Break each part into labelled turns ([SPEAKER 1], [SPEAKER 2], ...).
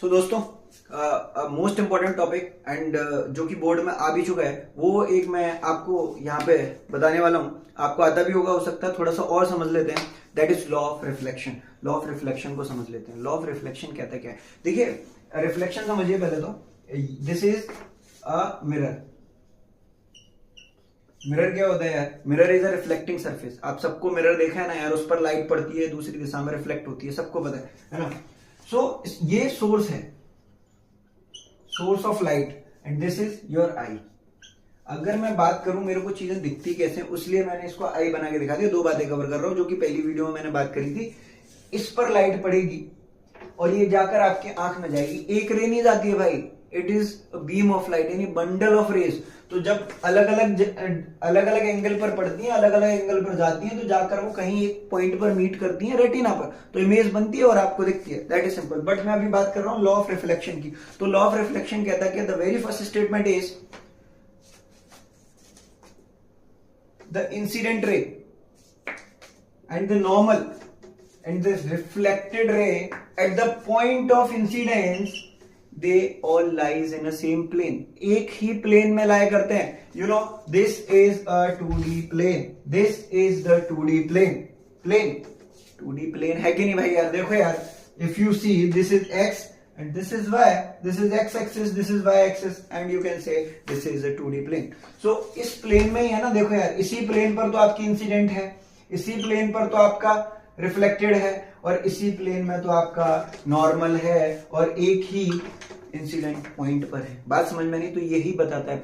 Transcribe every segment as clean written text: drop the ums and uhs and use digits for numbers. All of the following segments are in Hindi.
[SPEAKER 1] सो दोस्तों, मोस्ट इंपॉर्टेंट टॉपिक एंड जो कि बोर्ड में आ भी चुका है, वो एक मैं आपको यहाँ पे बताने वाला हूँ। आपको आता भी होगा, हो सकता है, थोड़ा सा और समझ लेते हैं। That is law of reflection. Law of reflection को समझ लेते हैं। लॉ ऑफ रिफ्लेक्शन कहता है क्या है? देखिए, रिफ्लेक्शन समझिए पहले तो। This is a mirror. Mirror क्या होता है यार? Mirror is a reflecting surface. आप सबको मिरर देखा है ना यार, उस पर लाइट पड़ती है, दूसरी दिशा में रिफ्लेक्ट होती है, सबको पता है ना? सो ये सोर्स है, source of light, and this is your eye. अगर मैं बात करूं मेरे को चीजें दिखती कैसे, इसलिए मैंने इसको आई बना के दिखा दिया। दो बातें कवर कर रहा हूं जो कि पहली वीडियो में मैंने बात करी थी। इस पर लाइट पड़ेगी और ये जाकर आपके आंख में जाएगी। एक रे नहीं जाती है भाई, it is beam of light, यानी बंडल ऑफ रेज। तो जब अलग अलग एंगल पर पड़ती हैं, अलग अलग एंगल पर जाती हैं, तो जाकर वो कहीं एक पॉइंट पर मीट करती हैं रेटिना पर, तो इमेज बनती है और आपको दिखती है। That is simple. बट मैं अभी बात कर रहा हूं लॉ ऑफ रिफ्लेक्शन की। तो लॉ ऑफ रिफ्लेक्शन कहता है कि the very first statement is the incident ray and the normal and the reflected ray at the point of incidence, they all lies in a same plane. एक ही plane में lie करते हैं. You know, this is a 2D plane. This is the 2D plane. 2D plane है कि नहीं भाई यार? देखो यार, if you see, this is x and this is y. This is x axis, this is y axis, and you can say this is a 2D plane. So इस plane में ही है ना? देखो यार, इसी plane पर तो आपकी incident है, इसी प्लेन पर तो आपका रिफ्लेक्टेड है, और इसी प्लेन में तो आपका नॉर्मल है, और एक ही इंसिडेंट पॉइंट पर है। बात समझ में नहीं? तो यही बताता है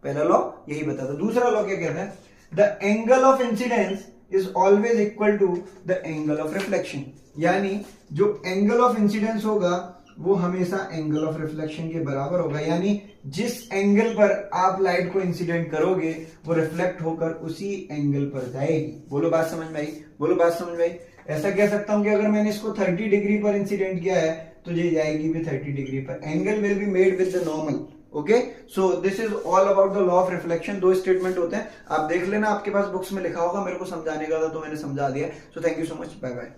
[SPEAKER 1] पहला लॉ यही बताता है। दूसरा लॉ क्या कहता है? The angle of incidence is always equal to the angle of reflection. यानी जो एंगल ऑफ इंसिडेंस होगा वो हमेशा एंगल ऑफ रिफ्लेक्शन के बराबर होगा। यानी जिस एंगल पर आप लाइट को इंसिडेंट करोगे वो रिफ्लेक्ट होकर उसी एंगल पर जाएगी। बोलो बात समझ में आई? बोलो बात समझ में आई? ऐसा कह सकता हूं कि अगर मैंने इसको 30 डिग्री पर इंसिडेंट किया है तो ये जाएगी भी 30 डिग्री पर। Angle will be made with the normal. Okay, so this is all about the law of reflection. दो स्टेटमेंट होते हैं, आप देख लेना, आपके पास बुक्स में लिखा होगा। मेरे को समझाने का था तो मैंने समझा दिया। So thank you so much, bye bye.